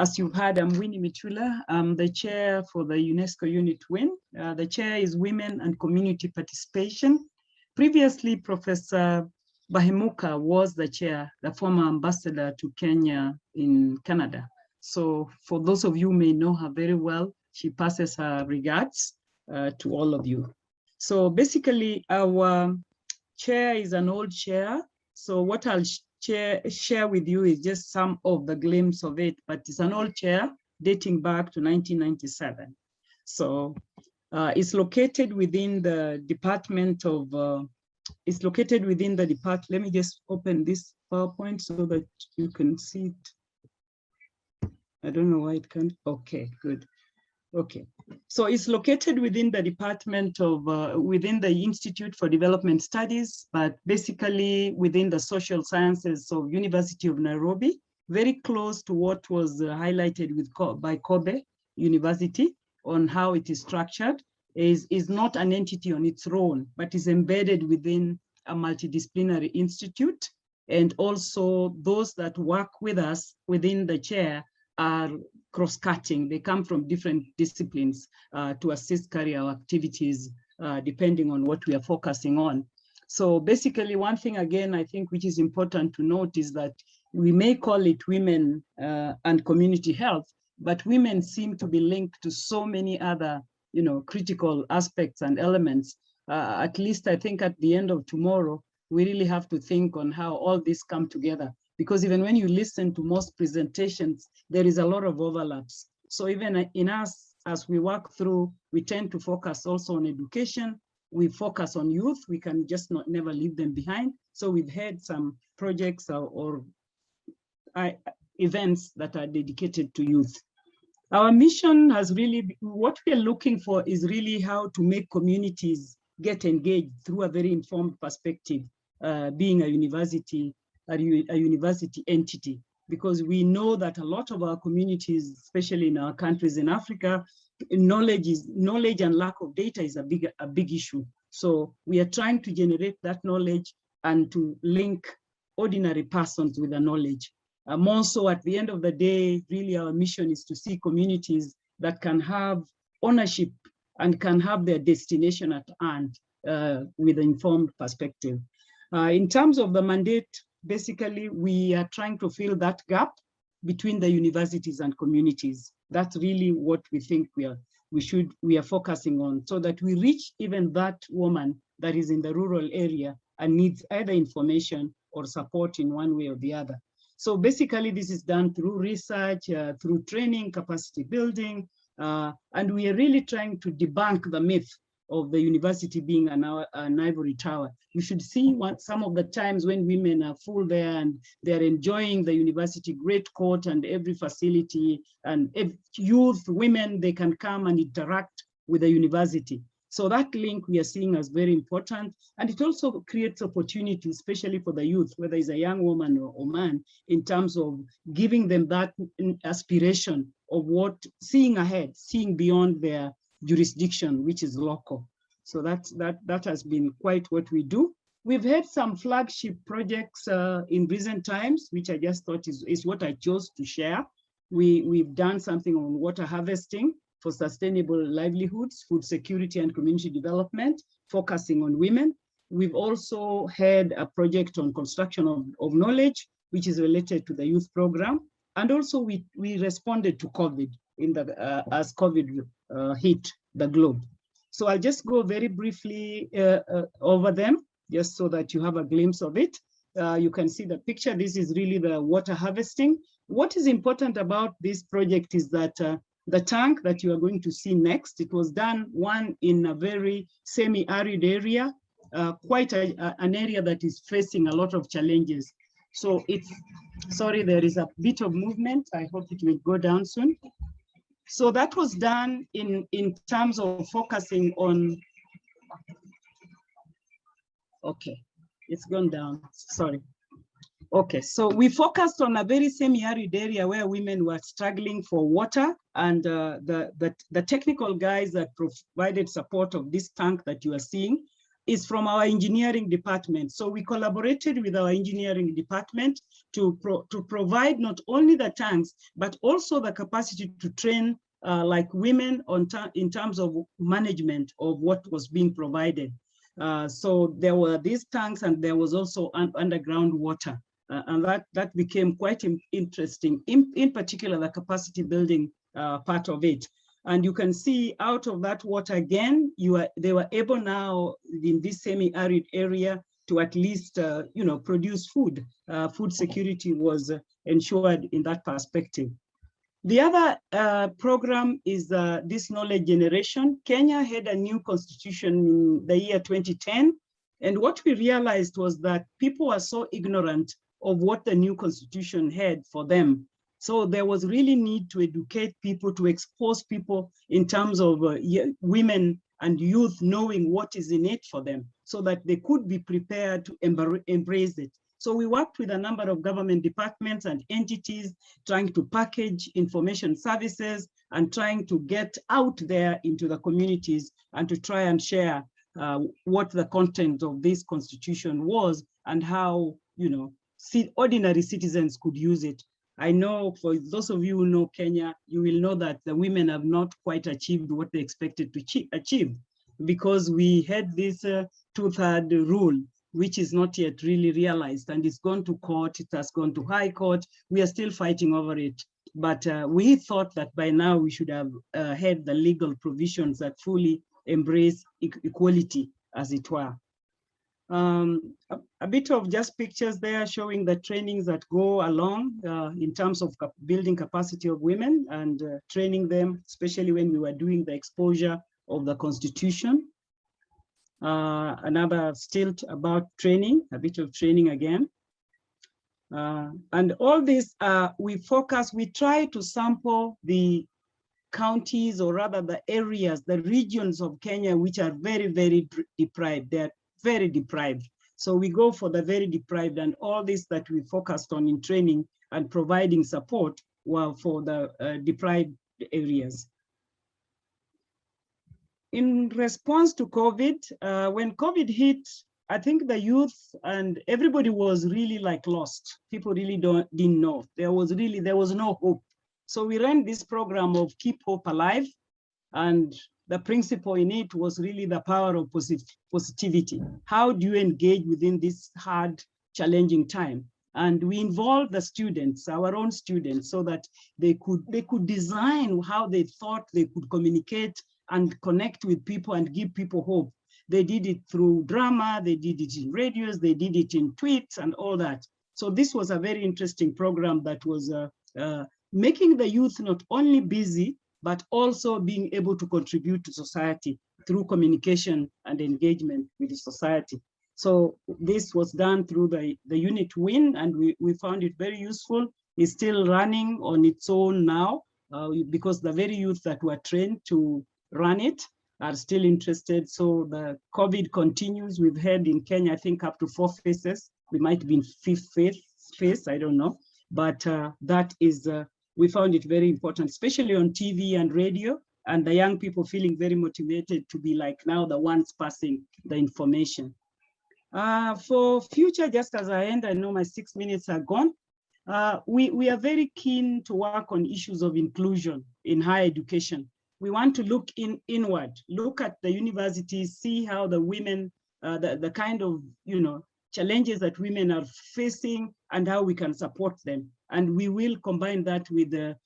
As you've heard, I'm Winnie Mitullah. I'm the chair for the UNESCO Unit WIN. The chair is Women and Community Participation. Previously, Professor Bahemuka was the chair, the former ambassador to Kenya in Canada. So for those of you who may know her very well, she passes her regards to all of you. So basically, our chair is an old chair. So what I'll share with you is just some of the glimpse of it, but it's an old chair dating back to 1997. So it's located within the department of, let me just open this PowerPoint so that you can see it. I don't know why it can't, okay, good. Okay, so it's located within the department of, within the Institute for Development Studies, but basically within the social sciences of University of Nairobi, very close to what was highlighted by Kobe University on how it is structured, is not an entity on its own, but is embedded within a multidisciplinary institute. And also those that work with us within the chair are cross-cutting. They come from different disciplines to assist carry our activities depending on what we are focusing on. So basically one thing again, I think which is important to note is that we may call it women and community health, but women seem to be linked to so many other, critical aspects and elements. At least I think at the end of tomorrow, we really have to think on how all this come together. Because even when you listen to most presentations, there is a lot of overlaps. So even in us, as we work through, we tend to focus also on education. We focus on youth. We can just never leave them behind. So we've had some projects or events that are dedicated to youth. Our mission has really, what we are looking for is really how to make communities get engaged through a very informed perspective, being a university entity, because we know that a lot of our communities, especially in our countries in Africa, knowledge and lack of data is a big issue. So we are trying to generate that knowledge and to link ordinary persons with the knowledge. More so at the end of the day, really our mission is to see communities that can have ownership and can have their destination at hand with an informed perspective. In terms of the mandate, basically, we are trying to fill that gap between the universities and communities. That's really what we think we are focusing on, so that we reach even that woman that is in the rural area and needs either information or support in one way or the other. So basically, this is done through research, through training, capacity building, and we are really trying to debunk the myth of the university being an ivory tower. You should see some of the times when women are full there and they're enjoying the university great court and every facility, and if youth, women, they can come and interact with the university. So that link we are seeing as very important, and it also creates opportunity, especially for the youth, whether it's a young woman or man, in terms of giving them that aspiration of seeing ahead, seeing beyond their jurisdiction, which is local. So that has been quite what we do. We've had some flagship projects in recent times, which I just thought is what I chose to share. We've done something on water harvesting for sustainable livelihoods, food security and community development, focusing on women. We've also had a project on construction of knowledge, which is related to the youth program. And also we responded to COVID as COVID hit the globe. So I'll just go very briefly over them, just so that you have a glimpse of it. You can see the picture. This is really the water harvesting. What is important about this project is that the tank that you are going to see next, it was done one in a very semi-arid area, quite an area that is facing a lot of challenges. So it's, sorry, there is a bit of movement. I hope it will go down soon. So that was done in terms of focusing on, okay, it's gone down, sorry. Okay, so we focused on a very semi-arid area where women were struggling for water, and the technical guys that provided support of this tank that you are seeing is from our engineering department. So we collaborated with our engineering department to provide not only the tanks, but also the capacity to train like women in terms of management of what was being provided. So there were these tanks, and there was also underground water. And that became quite interesting, in particular, the capacity building part of it. And you can see out of that water again, they were able now in this semi-arid area to at least produce food. Food security was ensured in that perspective. The other program is this knowledge generation. Kenya had a new constitution in the year 2010. And what we realized was that people were so ignorant of what the new constitution had for them. So there was really need to educate people, to expose people in terms of women and youth knowing what is in it for them, so that they could be prepared to embrace it. So we worked with a number of government departments and entities trying to package information services and trying to get out there into the communities and to try and share what the content of this constitution was and how, ordinary citizens could use it. I know for those of you who know Kenya, you will know that the women have not quite achieved what they expected to achieve, because we had this 2/3 rule, which is not yet really realized, and it's gone to court, it has gone to High Court. We are still fighting over it. But we thought that by now we should have had the legal provisions that fully embrace equality, as it were. A bit of just pictures there showing the trainings that go along in terms of building capacity of women and training them, especially when we were doing the exposure of the Constitution. Another stilt about training, a bit of training again. And all this, we try to sample the counties, or rather the areas, the regions of Kenya, which are very, very deprived. They're very deprived. So we go for the very deprived, and all this that we focused on in training and providing support were for the deprived areas. In response to COVID, when COVID hit, I think the youth and everybody was really like lost. People really didn't know. There was no hope. So we ran this program of Keep Hope Alive, and the principle in it was really the power of positivity. How do you engage within this hard, challenging time? And we involved the students, our own students, so that they could design how they thought they could communicate and connect with people and give people hope. They did it through drama, they did it in radios, they did it in tweets and all that. So this was a very interesting program that was making the youth not only busy, but also being able to contribute to society through communication and engagement with the society. So this was done through the unit WIN, and we found it very useful. It's still running on its own now because the very youth that were trained to run it are still interested. So the COVID continues. We've had in Kenya, I think, up to 4 phases. We might be in 5th phase, I don't know. But that is, we found it very important, especially on TV and radio, and the young people feeling very motivated to be like now the ones passing the information. For future, just as I end, I know my 6 minutes are gone. We are very keen to work on issues of inclusion in higher education. We want to look inward, look at the universities, see how the women, the kind of challenges that women are facing and how we can support them. And we will combine that with the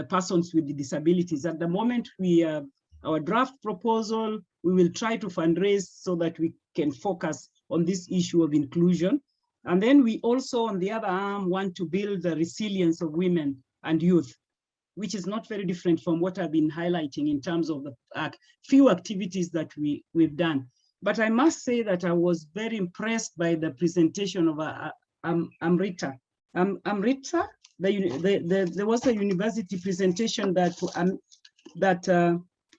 persons with disabilities. At the moment, we have our draft proposal. We will try to fundraise so that we can focus on this issue of inclusion. And then we also, on the other arm, want to build the resilience of women and youth, which is not very different from what I've been highlighting in terms of the few activities that we've done. But I must say that I was very impressed by the presentation of Amrita. Amrita, there was a university presentation that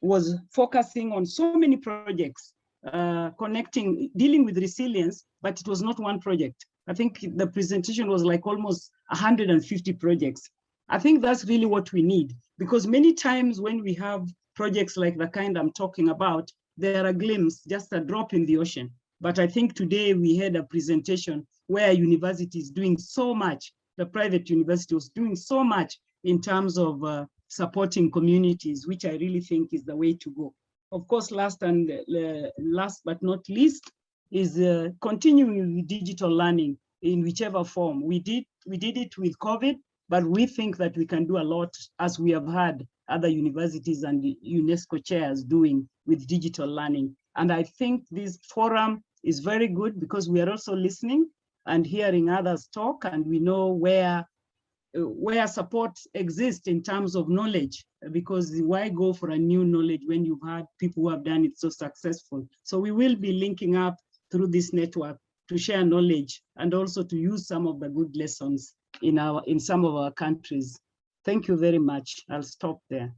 was focusing on so many projects, dealing with resilience, but it was not one project. I think the presentation was like almost 150 projects. I think that's really what we need, because many times when we have projects like the kind I'm talking about, they're a glimpse, just a drop in the ocean. But I think today we had a presentation where university is doing so much, the private university was doing so much in terms of supporting communities, which I really think is the way to go. Of course, last but not least, is continuing with digital learning in whichever form. We did it with COVID, but we think that we can do a lot, as we have had other universities and the UNESCO chairs doing with digital learning. And I think this forum is very good because we are also listening and hearing others talk, and we know where support exists in terms of knowledge, because why go for a new knowledge when you've had people who have done it so successful? So we will be linking up through this network to share knowledge and also to use some of the good lessons in some of our countries. Thank you very much. I'll stop there.